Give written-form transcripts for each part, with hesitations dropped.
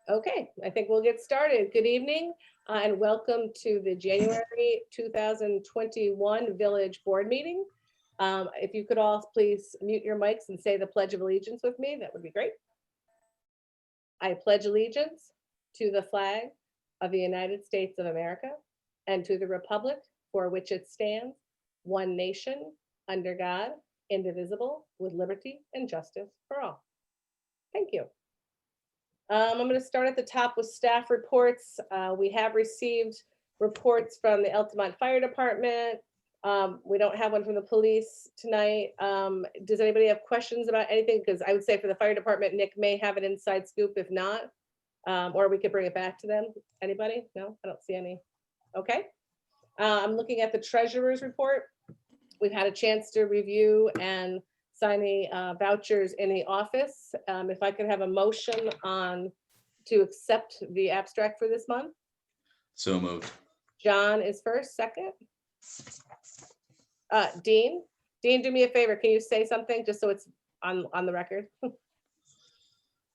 Okay, I think we'll get started. Good evening and welcome to the January 2021 Village Board Meeting. If you could all please mute your mics and say the Pledge of Allegiance with me, that would be great. I pledge allegiance to the flag of the United States of America and to the republic for which it stands, one nation, under God, indivisible, with liberty and justice for all. Thank you. I'm going to start at the top with staff reports. We have received reports from the Altamont Fire Department. We don't have one from the police tonight. Does anybody have questions about anything? Because I would say for the fire department, Nick may have an inside scoop if not, or we could bring it back to them. Anybody? No, I don't see any. Okay. I'm looking at the treasurer's report. We've had a chance to review and sign the vouchers in the office. If I could have a motion on to accept the abstract for this month. So moved. John is first, second. Dean, do me a favor. Can you say something just so it's on the record?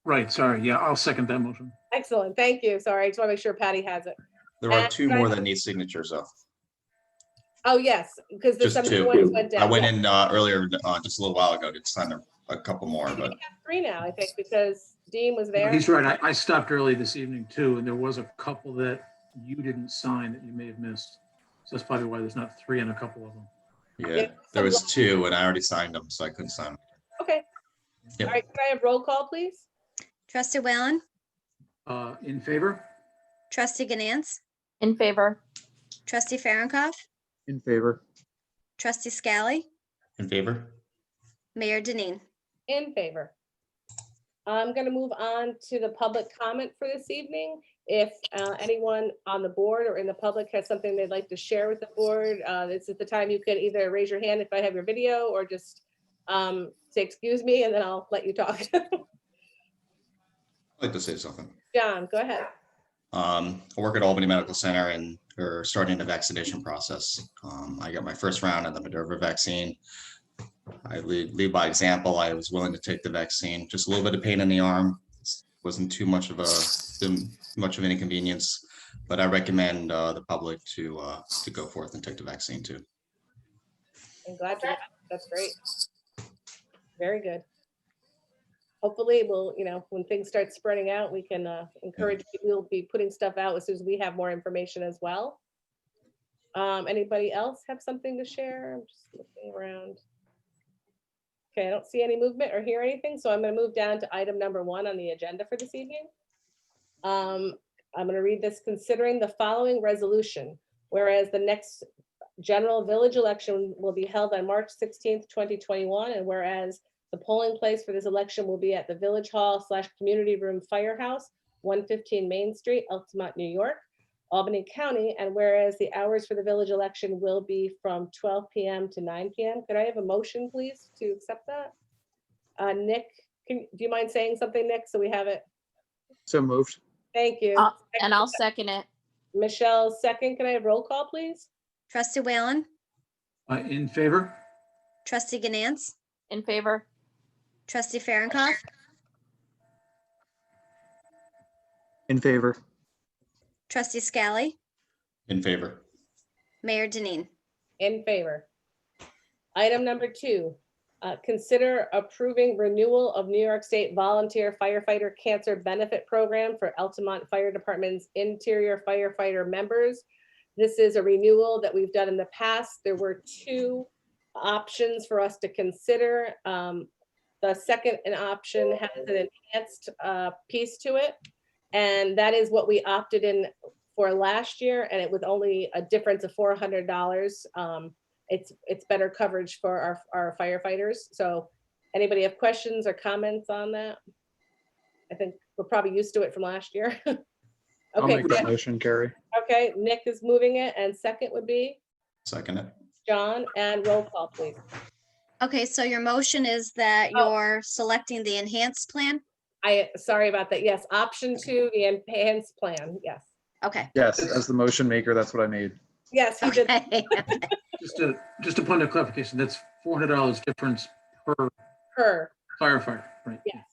Right, sorry. Yeah, I'll second that motion. Excellent, thank you. Sorry, I just want to make sure Patty has it. There are And two more that need signatures though. Oh, yes, because there's Just some new two. ones went down. I went Yeah. in earlier, just a little while ago to sign a couple more, We but have three now, I think, because Dean was there. He's right. I stopped early this evening too, and there was a couple that you didn't sign that you may have missed. So that's probably why there's not three and a couple of them. yeah, there was two and I already signed them, so I couldn't sign them. Okay. Yep. All right, can I have roll call, please? Trustee Whalen, In favor? Trustee Ganance, In favor. Trustee Farronkov, In favor. Trustee Scally, In favor? Mayor Denine. In favor. I'm going to move on to the public comment for this evening. If anyone on the board or in the public has something they'd like to share with the board, this is the time you can either raise your hand if I have your video or just say, excuse me, and then I'll let you talk. I'd like to say something. John, go ahead. I work at Albany Medical Center and we're starting the vaccination process. I got my first round of the Moderna vaccine. I lead by example. I was willing to take the vaccine. Just a little bit of pain in the arm. Wasn't too much of an inconvenience, but I recommend the public to go forth and take the vaccine too. I'm glad you. That's great. Very good. Hopefully we'll, when things start spreading out, we can encourage, we'll be putting stuff out as soon as we have more information as well. Anybody else have something to share? I'm just looking around. Okay, I don't see any movement or hear anything, so I'm going to move down to item number 1 on the agenda for this evening. I'm going to read this. Considering the following resolution, whereas the next general village election will be held on March 16th, 2021, and whereas the polling place for this election will be at the Village Hall / Community Room Firehouse, 115 Main Street, Altamont, New York, Albany County, and whereas the hours for the village election will be from 12 p.m. to 9 p.m. Could I have a motion, please, to accept that? Nick, do you mind saying something, Nick, so we have it? So moved. Thank you. And I'll second it. Michelle, second. Can I have roll call, please? Trustee Whalen, In favor? Trustee Ganance, In favor. Trustee Farronkov, In favor. Trustee Scally, In favor? Mayor Denine. In favor. Item number 2, consider approving renewal of New York State Volunteer Firefighter Cancer Benefit Program for Altamont Fire Department's interior firefighter members. This is a renewal that we've done in the past. There were 2 options for us to consider. The second option has an enhanced piece to it. And that is what we opted in for last year. And it was only a difference of $400. It's better coverage for our firefighters. So anybody have questions or comments on that? I think we're probably used to it from last year. I'll Okay, make that motion, Carrie. okay, Nick is moving it, and second would be Second it. John, and roll call, please. Okay, so your motion is that Oh. you're selecting the enhanced plan? Sorry about that. Yes, option 2, the enhanced plan. Yes. Okay. Yes, as the motion maker, that's what I made. Yes, he did. Okay. Just a point of clarification, that's $400 difference per Her, firefighter, right? yes.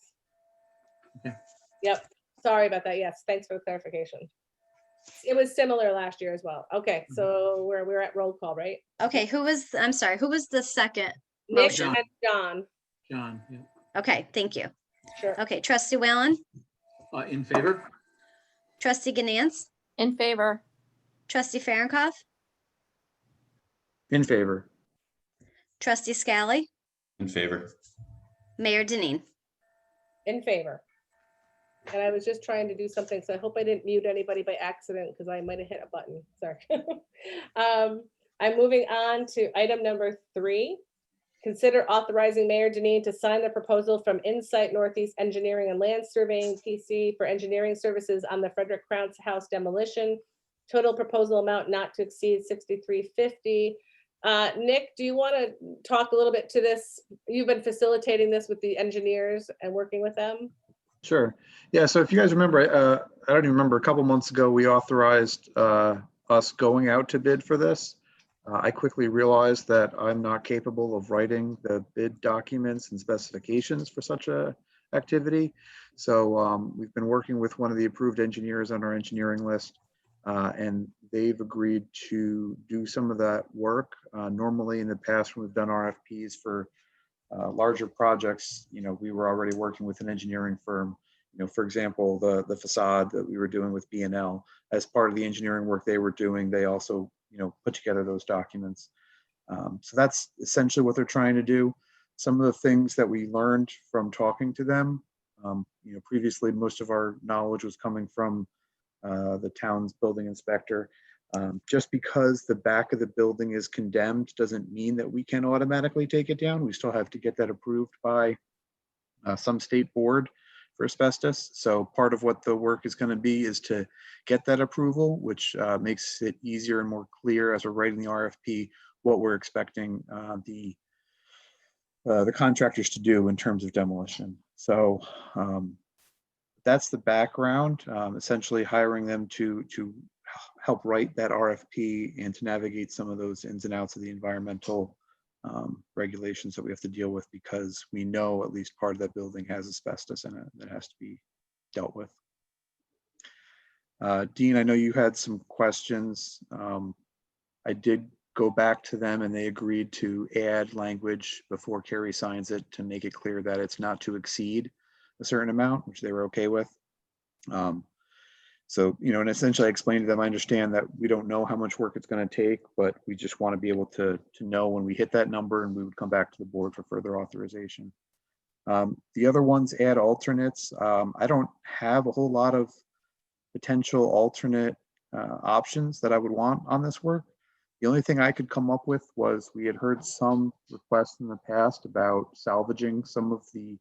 Okay. Yep. sorry about that. Yes, thanks for the clarification. It was similar last year as well. Okay, so we're at roll call, right? Okay, I'm sorry, who was the second? Nick John. and John, John, yeah. Okay, thank you. sure. Okay, trustee Whalen, In favor? trustee Ganance, In favor. trustee Farronkov, In favor. trustee Scally, In favor. Mayor Denine. In favor. And I was just trying to do something, so I hope I didn't mute anybody by accident because I might have hit a button. Sorry. I'm moving on to item number 3. Consider authorizing Mayor Denine to sign the proposal from Insight Northeast Engineering and Land Surveying PC for engineering services on the Frederick Krantz House demolition. Total proposal amount not to exceed $6350. Nick, do you want to talk a little bit to this? You've been facilitating this with the engineers and working with them. Sure. Yeah, so if you guys remember, I don't even remember, a couple months ago, we authorized us going out to bid for this. I quickly realized that I'm not capable of writing the bid documents and specifications for such a activity. So we've been working with one of the approved engineers on our engineering list, and they've agreed to do some of that work. Normally in the past, when we've done RFPs for larger projects, we were already working with an engineering firm. For example, the facade that we were doing with B&L, as part of the engineering work they were doing, they also, put together those documents. So that's essentially what they're trying to do. Some of the things that we learned from talking to them, previously, most of our knowledge was coming from the town's building inspector. Just because the back of the building is condemned doesn't mean that we can automatically take it down. We still have to get that approved by some state board for asbestos. So part of what the work is going to be is to get that approval, which makes it easier and more clear as we're writing the RFP what we're expecting the contractors to do in terms of demolition. So that's the background, essentially hiring them to help write that RFP and to navigate some of those ins and outs of the environmental regulations that we have to deal with, because we know at least part of that building has asbestos in it that has to be dealt with. Dean, I know you had some questions. I did go back to them and they agreed to add language before Carrie signs it to make it clear that it's not to exceed a certain amount, which they were okay with. So, and essentially I explained to them, I understand that we don't know how much work it's going to take, but we just want to be able to know when we hit that number, and we would come back to the board for further authorization. The other ones add alternates. I don't have a whole lot of potential alternate options that I would want on this work. The only thing I could come up with was we had heard some requests in the past about salvaging some of the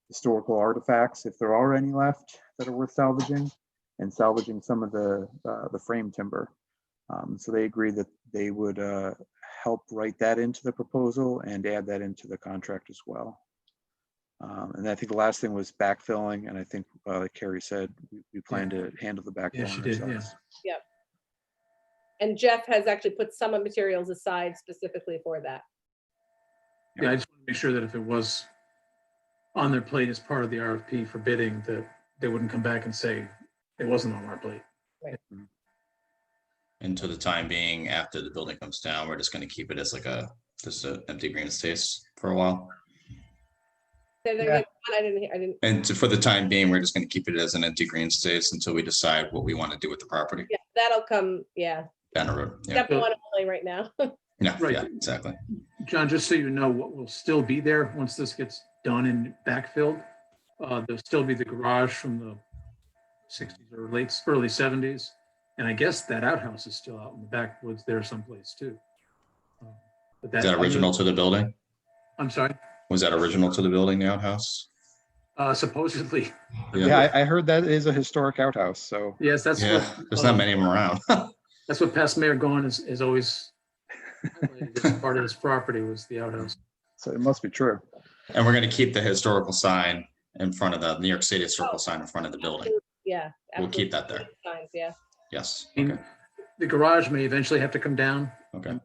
historical artifacts, if there are any left that are worth salvaging, and salvaging some of the frame timber. So they agreed that they would help write that into the proposal and add that into the contract as well. And I think the last thing was backfilling, and I think like Carrie said, we plan to handle the backfilling Yeah, she did, ourselves. yeah. And Jeff has actually put some materials aside specifically for that. Yeah, I just want to make sure that if it was on their plate as part of the RFP for bidding, that they wouldn't come back and say it wasn't on our plate. And to the time being, after the building comes down, we're just going to keep it as like just an empty green space for a while. Say that again. I didn't. And for the time being, we're just going to keep it as an empty green space until we decide what we want to do with the property Yeah, that'll come. Yeah. down the road. Yeah, Step one only right now. yeah, Right. yeah, exactly. John, just so you know, what will still be there once this gets done and backfilled, there'll still be the garage from the 60s or early 70s. And I guess that outhouse is still out in the backwoods there someplace too. But Is that original to the building? I'm sorry, Was that original to the building, the outhouse? supposedly. Yeah, I heard that is a historic outhouse. So Yes, that's Yeah, what. there's not many of them around. That's what past Mayor Gahn is always highlighted as part of his property was the outhouse. it must be true. And we're going to keep the historical sign in front of the New York State historical sign in front of the building. Yeah. We'll keep that there. Signs, yeah. Yes. I mean, Okay. the garage may eventually have to come down. Okay.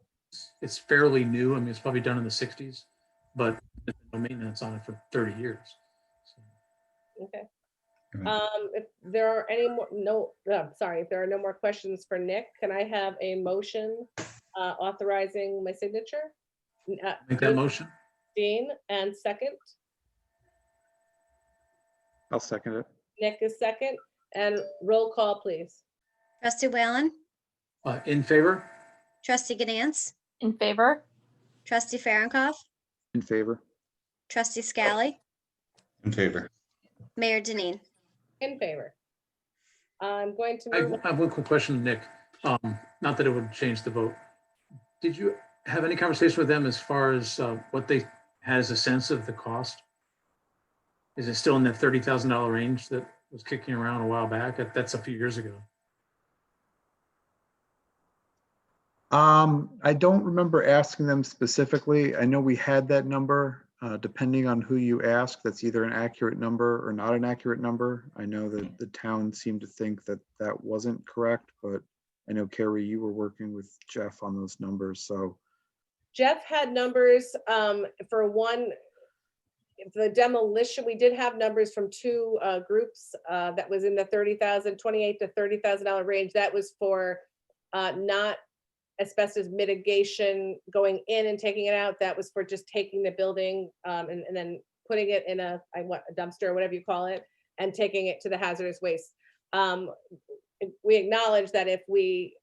It's fairly new. I mean, it's probably done in the 60s, but there's no maintenance on it for 30 years. So, Okay. If there are any more, sorry, if there are no more questions for Nick, can I have a motion authorizing my signature? Make that motion. Dean, and second, I'll second it. Nick is second, and roll call, please. Trustee Whalen, In favor? trustee Ganance, In favor? trustee Farronkov, In favor. trustee Scally, In favor. Mayor Denine. In favor. I'm going to I move, have one quick question, Nick. Not that it would change the vote. Did you have any conversation with them as far as what they had as a sense of the cost? Is it still in that $30,000 range that was kicking around a while back? That's a few years ago. I don't remember asking them specifically. I know we had that number. Depending on who you ask, that's either an accurate number or not an accurate number. I know that the town seemed to think that that wasn't correct, but I know Carrie, you were working with Jeff on those numbers, so. Jeff had numbers for one, the demolition, we did have numbers from two groups that was in the $28,000 to $30,000 range. That was for not asbestos mitigation going in and taking it out. That was for just taking the building and then putting it in a dumpster or whatever you call it, and taking it to the hazardous waste. We acknowledge that if we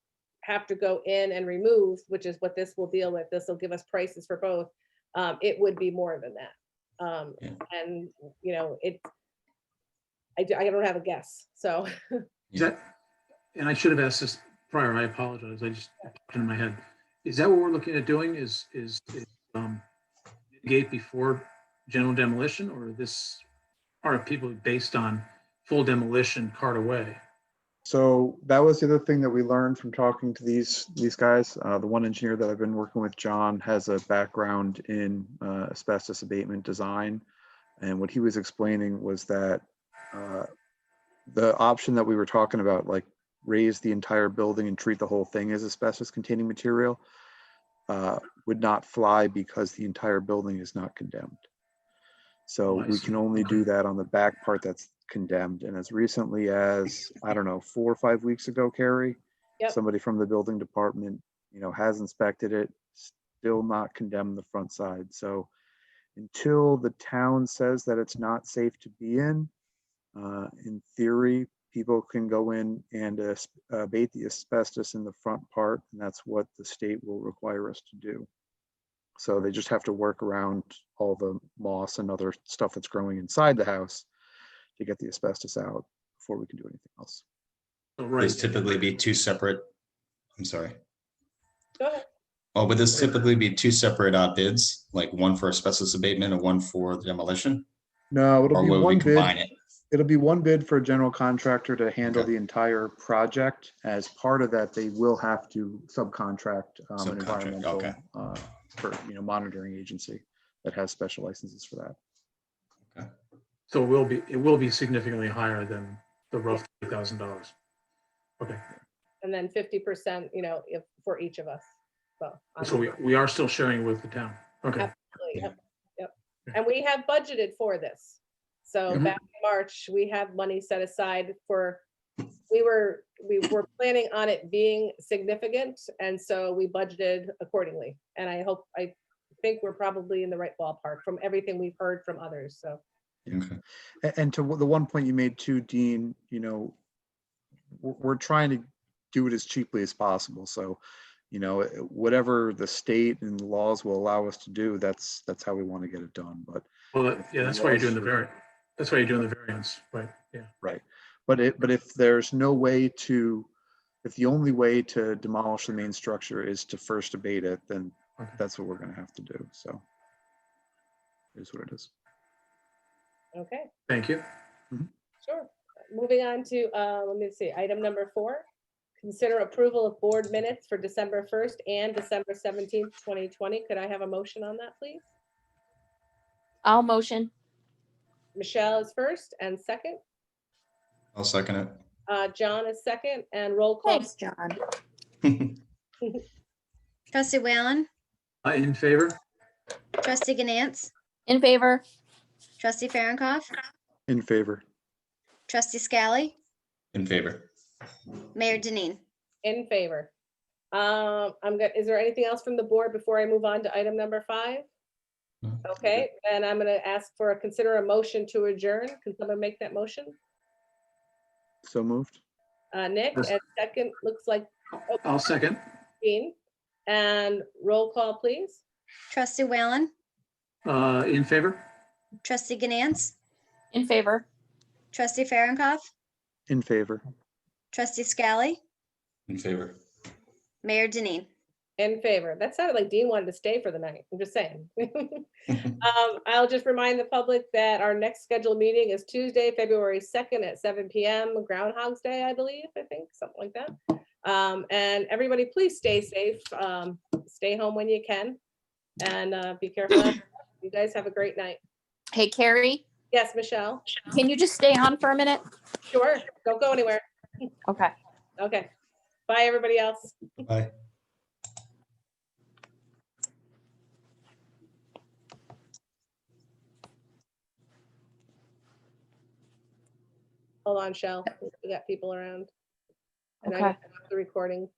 have to go in and remove, which is what this will deal with, this will give us prices for both, it would be more than that. Yeah. And, you know, I don't have a guess, so. Is that, and I should have asked this prior, I apologize, I just popped in my head. Is that what we're looking at doing, is mitigate before general demolition, or this RFP based on full demolition cart away? So that was the other thing that we learned from talking to these guys. The one engineer that I've been working with, John, has a background in asbestos abatement design. And what he was explaining was that the option that we were talking about, like raise the entire building and treat the whole thing as asbestos containing material, would not fly because the entire building is not condemned. So Oh, I we see. can only Okay. do that on the back part that's condemned. And as recently as, I don't know, 4 or 5 weeks ago, Carrie, Yep. somebody from the building department, has inspected it, still not condemned the front side. So until the town says that it's not safe to be in theory, people can go in and abate the asbestos in the front part, and that's what the state will require us to do. So they just have to work around all the moss and other stuff that's growing inside the house to get the asbestos out before we can do anything else. So, Those right, typically be two separate, I'm sorry. Go ahead. Oh, would this typically be two separate bids, like one for asbestos abatement and one for the demolition? No, it'll Or be will we one combine bid. it? It'll be one bid for a general contractor to handle Okay. the entire project. As part of that, they will have to subcontract an Subcontract, environmental okay. for monitoring agency that has special licenses for that. so it will be significantly higher than the rough $3,000. Okay, And then 50%, if for each of us. so we are still sharing with the town. Okay, Absolutely, yep. And we have budgeted for this. So Mhm. back in March, we have money set aside for, we were planning on it being significant, and so we budgeted accordingly. And I think we're probably in the right ballpark from everything we've heard from others, so. Okay. And to the one point you made too, Dean, we're trying to do it as cheaply as possible. So, whatever the state and the laws will allow us to do, that's how we want to get it done. But well, yeah, that's why you're doing the variant. That's why you're doing the variance, right? Yeah. right. But if there's no way to, if the only way to demolish the main structure is to first abate it, then Okay. that's what we're going to have to do. So it is what it is. Okay, Thank you. sure. Moving on to, let me see, item number 4. Consider approval of board minutes for December 1st and December 17th, 2020. Could I have a motion on that, please? I'll motion. Michelle is first and second. I'll second John is second, and roll call. Thanks, John. it. Trustee Whalen, In favor? trustee Ganance, In favor? trustee Farronkov, In favor. Trustee Scally, In favor. Mayor Denine. In favor. Is there anything else from the board before I move on to item number 5? No. Okay, and I'm gonna ask for consider a motion to adjourn. Can someone make that motion? So moved. Nick, Yes. and second, looks like I'll second. Dean. And roll call, please. Trustee Whalen, In favor? Trustee Ganance, In favor. Trustee Farronkov, In favor. Trustee Scally, In favor. Mayor Denine. In favor. That sounded like Dean wanted to stay for the night. I'm just saying. I'll just remind the public that our next scheduled meeting is Tuesday, February 2nd at 7 PM, Groundhog's Day, I believe, something like that. And everybody, please stay safe. Stay home when you can and be careful. You guys have a great night. Hey, Carrie, Yes, Michelle? can you just stay on for a minute? Sure. Don't go anywhere. Okay. Okay. Bye, everybody else. Bye. Hold on, Shell. We got people around. And I Okay. got the recording